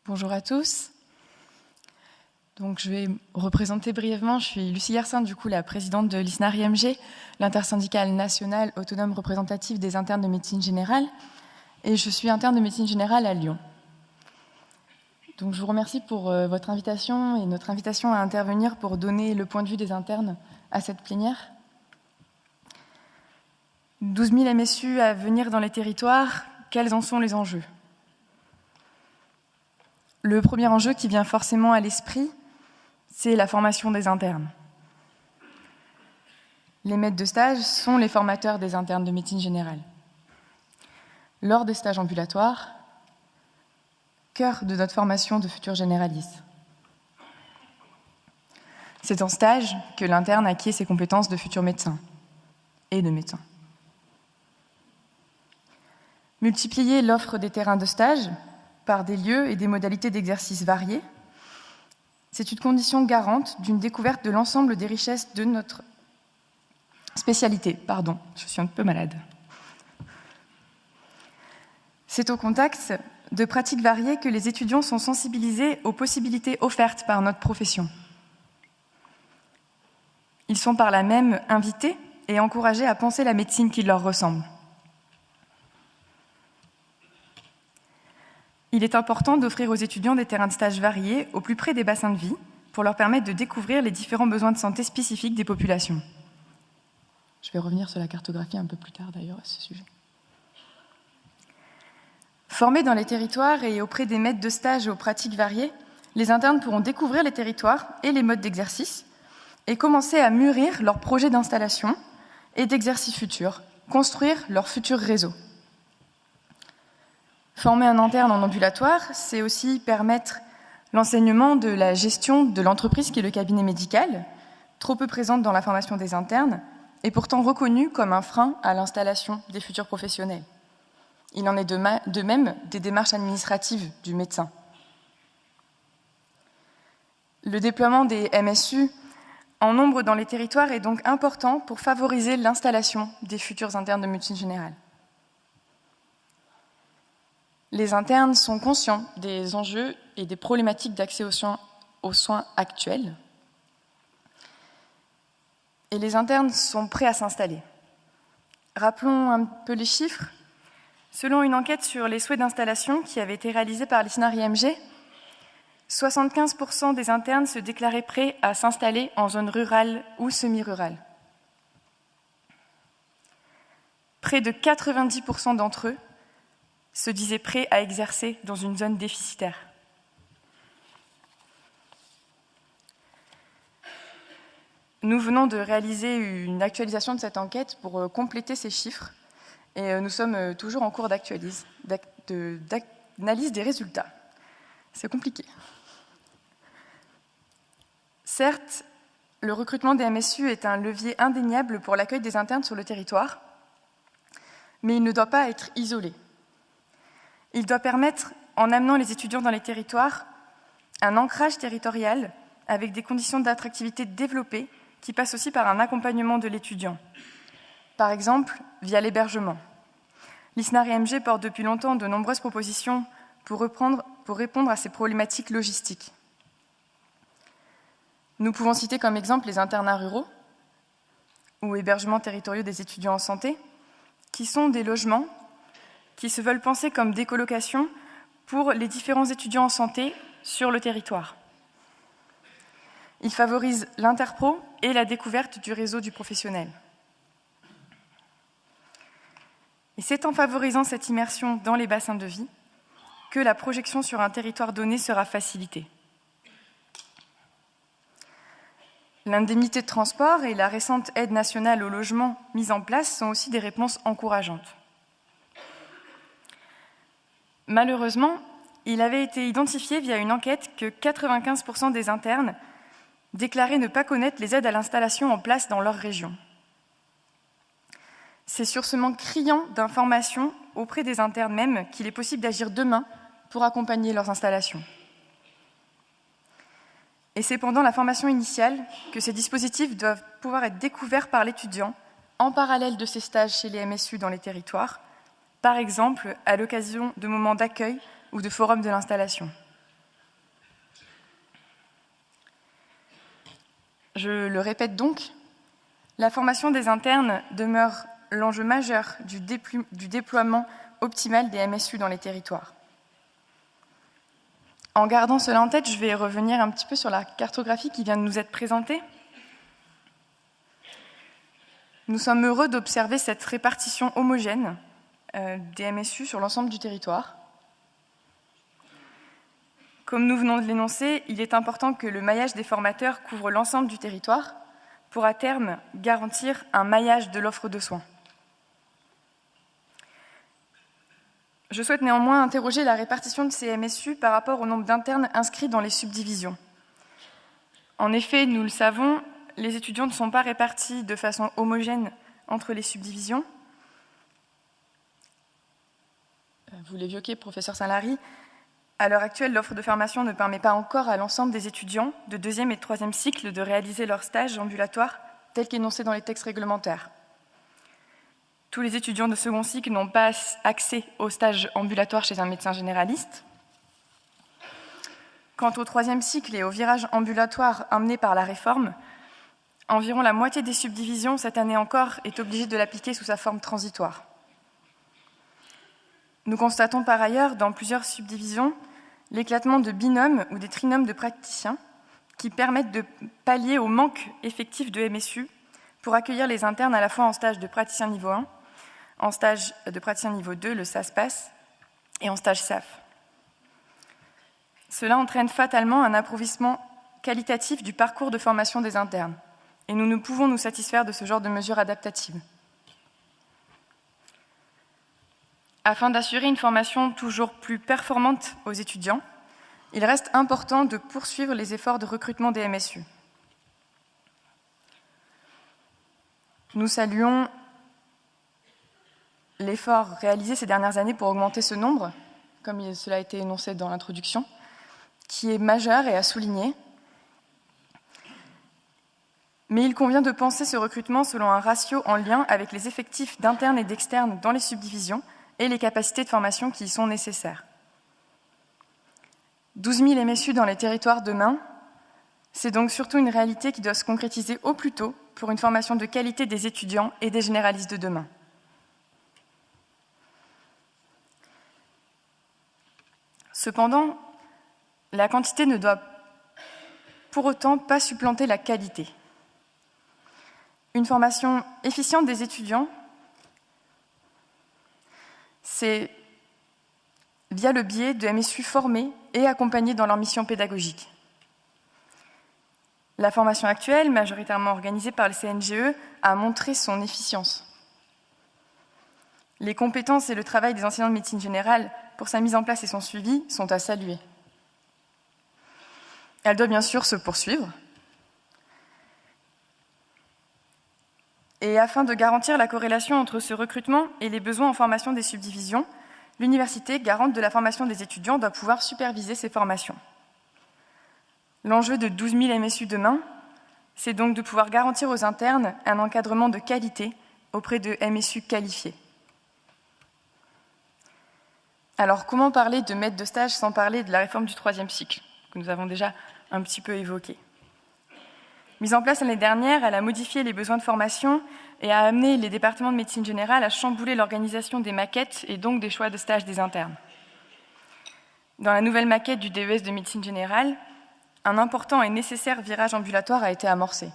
Bonjour à tous. Donc, je vais me représenter brièvement. Je suis Lucie Garcin, la présidente de l'ISNAR-IMG, l'intersyndicale nationale autonome représentative des internes de médecine générale. Et je suis interne de médecine générale à Lyon. Donc, je vous remercie pour votre invitation et notre invitation à intervenir pour donner le point de vue des internes à cette plénière. 12 000 MSU à venir dans les territoires, quels en sont les enjeux ? Le premier enjeu qui vient forcément à l'esprit, c'est la formation des internes. Les maîtres de stage sont les formateurs des internes de médecine générale. Lors des stages ambulatoires, cœur de notre formation de futurs généralistes. C'est en stage que l'interne acquiert ses compétences de futur médecin et de médecin. Multiplier l'offre des terrains de stage par des lieux et des modalités d'exercice variés, c'est une condition garante d'une découverte de l'ensemble des richesses de notre spécialité. Pardon, je suis un peu malade. C'est au contact de pratiques variées que les étudiants sont sensibilisés aux possibilités offertes par notre profession. Ils sont par là même invités et encouragés à penser la médecine qui leur ressemble. Il est important d'offrir aux étudiants des terrains de stage variés au plus près des bassins de vie pour leur permettre de découvrir les différents besoins de santé spécifiques des populations. Je vais revenir sur la cartographie un peu plus tard d'ailleurs à ce sujet. Formés dans les territoires et auprès des maîtres de stage aux pratiques variées, les internes pourront découvrir les territoires et les modes d'exercice et commencer à mûrir leurs projets d'installation et d'exercice futurs, construire leur futur réseau. Former un interne en ambulatoire, c'est aussi permettre l'enseignement de la gestion de l'entreprise qui est le cabinet médical, trop peu présente dans la formation des internes, et pourtant reconnue comme un frein à l'installation des futurs professionnels. Il en est de même des démarches administratives du médecin. Le déploiement des MSU en nombre dans les territoires est donc important pour favoriser l'installation des futurs internes de médecine générale. Les internes sont conscients des enjeux et des problématiques d'accès aux soins actuels. Et les internes sont prêts à s'installer. Rappelons un peu les chiffres. Selon une enquête sur les souhaits d'installation qui avait été réalisée par l'ISNAR-IMG, 75% des internes se déclaraient prêts à s'installer en zone rurale ou semi-rurale. Près de 90% d'entre eux se disaient prêts à exercer dans une zone déficitaire. Nous venons de réaliser une actualisation de cette enquête pour compléter ces chiffres et nous sommes toujours en cours d'analyse des résultats. C'est compliqué. Certes, le recrutement des MSU est un levier indéniable pour l'accueil des internes sur le territoire, mais il ne doit pas être isolé. Il doit permettre, en amenant les étudiants dans les territoires, un ancrage territorial avec des conditions d'attractivité développées qui passent aussi par un accompagnement de l'étudiant. Par exemple, via l'hébergement. L'ISNAR-IMG porte depuis longtemps de nombreuses propositions pour répondre à ces problématiques logistiques. Nous pouvons citer comme exemple les internats ruraux ou hébergements territoriaux des étudiants en santé, qui sont des logements qui se veulent penser comme des colocations pour les différents étudiants en santé sur le territoire. Ils favorisent l'interpro et la découverte du réseau du professionnel. Et c'est en favorisant cette immersion dans les bassins de vie que la projection sur un territoire donné sera facilitée. L'indemnité de transport et la récente aide nationale au logement mise en place sont aussi des réponses encourageantes. Malheureusement, il avait été identifié via une enquête que 95% des internes déclaraient ne pas connaître les aides à l'installation en place dans leur région. C'est sur ce manque criant d'informations auprès des internes même qu'il est possible d'agir demain pour accompagner leurs installations. Et c'est pendant la formation initiale que ces dispositifs doivent pouvoir être découverts par l'étudiant en parallèle de ses stages chez les MSU dans les territoires, par exemple à l'occasion de moments d'accueil ou de forums de l'installation. Je le répète donc, la formation des internes demeure l'enjeu majeur du déploiement optimal des MSU dans les territoires. En gardant cela en tête, je vais revenir un petit peu sur la cartographie qui vient de nous être présentée. Nous sommes heureux d'observer cette répartition homogène des MSU sur l'ensemble du territoire. Comme nous venons de l'énoncer, il est important que le maillage des formateurs couvre l'ensemble du territoire pour, à terme, garantir un maillage de l'offre de soins. Je souhaite néanmoins interroger la répartition de ces MSU par rapport au nombre d'internes inscrits dans les subdivisions. En effet, nous le savons, les étudiants ne sont pas répartis de façon homogène entre les subdivisions. Vous l'évoquiez, professeur Saint-Lary, à l'heure actuelle, l'offre de formation ne permet pas encore à l'ensemble des étudiants de 2e et 3e cycle de réaliser leur stage ambulatoire tel qu'énoncé dans les textes réglementaires. Tous les étudiants de second cycle n'ont pas accès au stage ambulatoire chez un médecin généraliste. Quant au 3e cycle et au virage ambulatoire amené par la réforme, environ la moitié des subdivisions, cette année encore, est obligée de l'appliquer sous sa forme transitoire. Nous constatons par ailleurs, dans plusieurs subdivisions, l'éclatement de binômes ou des trinômes de praticiens qui permettent de pallier au manque effectif de MSU pour accueillir les internes à la fois en stage de praticien niveau 1, en stage de praticien niveau 2, le SAS-PAS, et en stage SAF. Cela entraîne fatalement un appauvrissement qualitatif du parcours de formation des internes, et nous ne pouvons nous satisfaire de ce genre de mesures adaptatives. Afin d'assurer une formation toujours plus performante aux étudiants, il reste important de poursuivre les efforts de recrutement des MSU. Nous saluons l'effort réalisé ces dernières années pour augmenter ce nombre, comme cela a été énoncé dans l'introduction, qui est majeur et à souligner. Mais il convient de penser ce recrutement selon un ratio en lien avec les effectifs d'internes et d'externes dans les subdivisions et les capacités de formation qui y sont nécessaires. 12 000 MSU dans les territoires demain, c'est donc surtout une réalité qui doit se concrétiser au plus tôt pour une formation de qualité des étudiants et des généralistes de demain. Cependant, la quantité ne doit pour autant pas supplanter la qualité. Une formation efficiente des étudiants, c'est via le biais de MSU formés et accompagnés dans leur mission pédagogique. La formation actuelle, majoritairement organisée par le CNGE, a montré son efficience. Les compétences et le travail des enseignants de médecine générale pour sa mise en place et son suivi sont à saluer. Elle doit bien sûr se poursuivre. Et afin de garantir la corrélation entre ce recrutement et les besoins en formation des subdivisions, l'université, garante de la formation des étudiants, doit pouvoir superviser ces formations. L'enjeu de 12 000 MSU demain, c'est donc de pouvoir garantir aux internes un encadrement de qualité auprès de MSU qualifiés. Alors, comment parler de maître de stage sans parler de la réforme du 3e cycle, que nous avons déjà un petit peu évoquée. Mise en place l'année dernière, elle a modifié les besoins de formation et a amené les départements de médecine générale à chambouler l'organisation des maquettes et donc des choix de stage des internes. Dans la nouvelle maquette du DES de médecine générale, un important et nécessaire virage ambulatoire a été amorcé.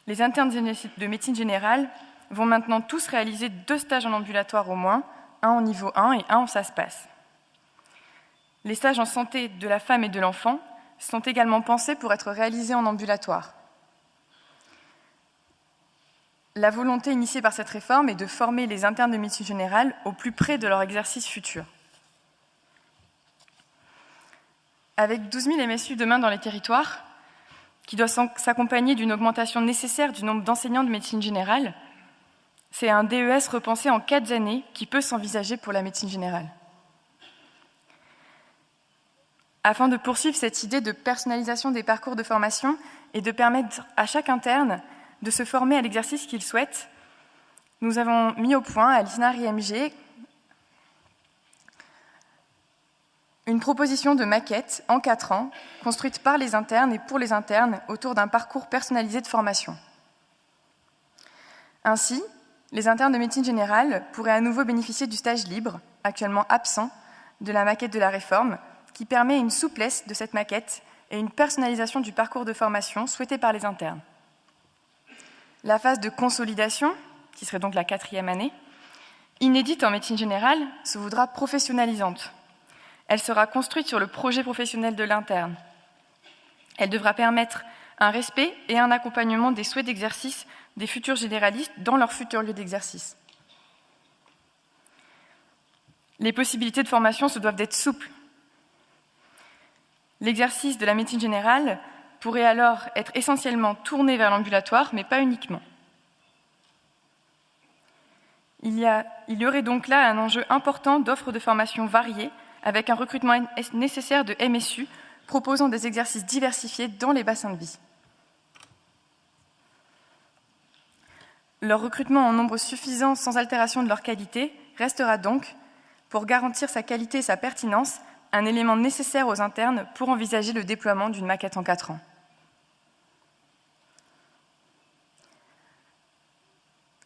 Les internes de médecine générale vont maintenant tous réaliser 2 stages en ambulatoire au moins, un en niveau 1 et un en SAS-PAS. Les stages en santé de la femme et de l'enfant sont également pensés pour être réalisés en ambulatoire. La volonté initiée par cette réforme est de former les internes de médecine générale au plus près de leur exercice futur. Avec 12 000 MSU demain dans les territoires, qui doit s'accompagner d'une augmentation nécessaire du nombre d'enseignants de médecine générale, c'est un DES repensé en 4 années qui peut s'envisager pour la médecine générale. Afin de poursuivre cette idée de personnalisation des parcours de formation et de permettre à chaque interne de se former à l'exercice qu'il souhaite, nous avons mis au point à l'ISNAR-IMG une proposition de maquette en 4 ans, construite par les internes et pour les internes autour d'un parcours personnalisé de formation. Ainsi, les internes de médecine générale pourraient à nouveau bénéficier du stage libre, actuellement absent, de la maquette de la réforme, qui permet une souplesse de cette maquette et une personnalisation du parcours de formation souhaité par les internes. La phase de consolidation, qui serait donc la 4e année, inédite en médecine générale, se voudra professionnalisante. Elle sera construite sur le projet professionnel de l'interne. Elle devra permettre un respect et un accompagnement des souhaits d'exercice des futurs généralistes dans leur futur lieu d'exercice. Les possibilités de formation se doivent d'être souples. L'exercice de la médecine générale pourrait alors être essentiellement tourné vers l'ambulatoire, mais pas uniquement. Il y aurait donc là un enjeu important d'offres de formation variées, avec un recrutement nécessaire de MSU proposant des exercices diversifiés dans les bassins de vie. Leur recrutement en nombre suffisant sans altération de leur qualité restera donc, pour garantir sa qualité et sa pertinence, un élément nécessaire aux internes pour envisager le déploiement d'une maquette en 4 ans.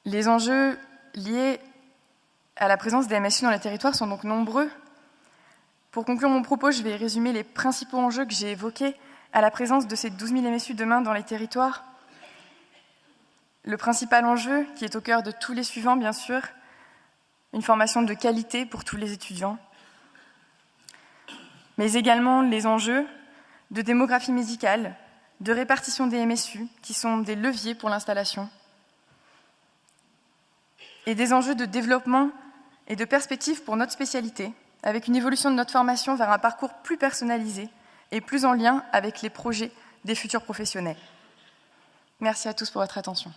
Les enjeux liés à la présence des MSU dans les territoires sont donc nombreux. Pour conclure mon propos, je vais résumer les principaux enjeux que j'ai évoqués à la présence de ces 12 000 MSU demain dans les territoires. Le principal enjeu, qui est au cœur de tous les suivants, bien sûr, une formation de qualité pour tous les étudiants, mais également les enjeux de démographie médicale, de répartition des MSU, qui sont des leviers pour l'installation, et des enjeux de développement et de perspective pour notre spécialité, avec une évolution de notre formation vers un parcours plus personnalisé et plus en lien avec les projets des futurs professionnels. Merci à tous pour votre attention.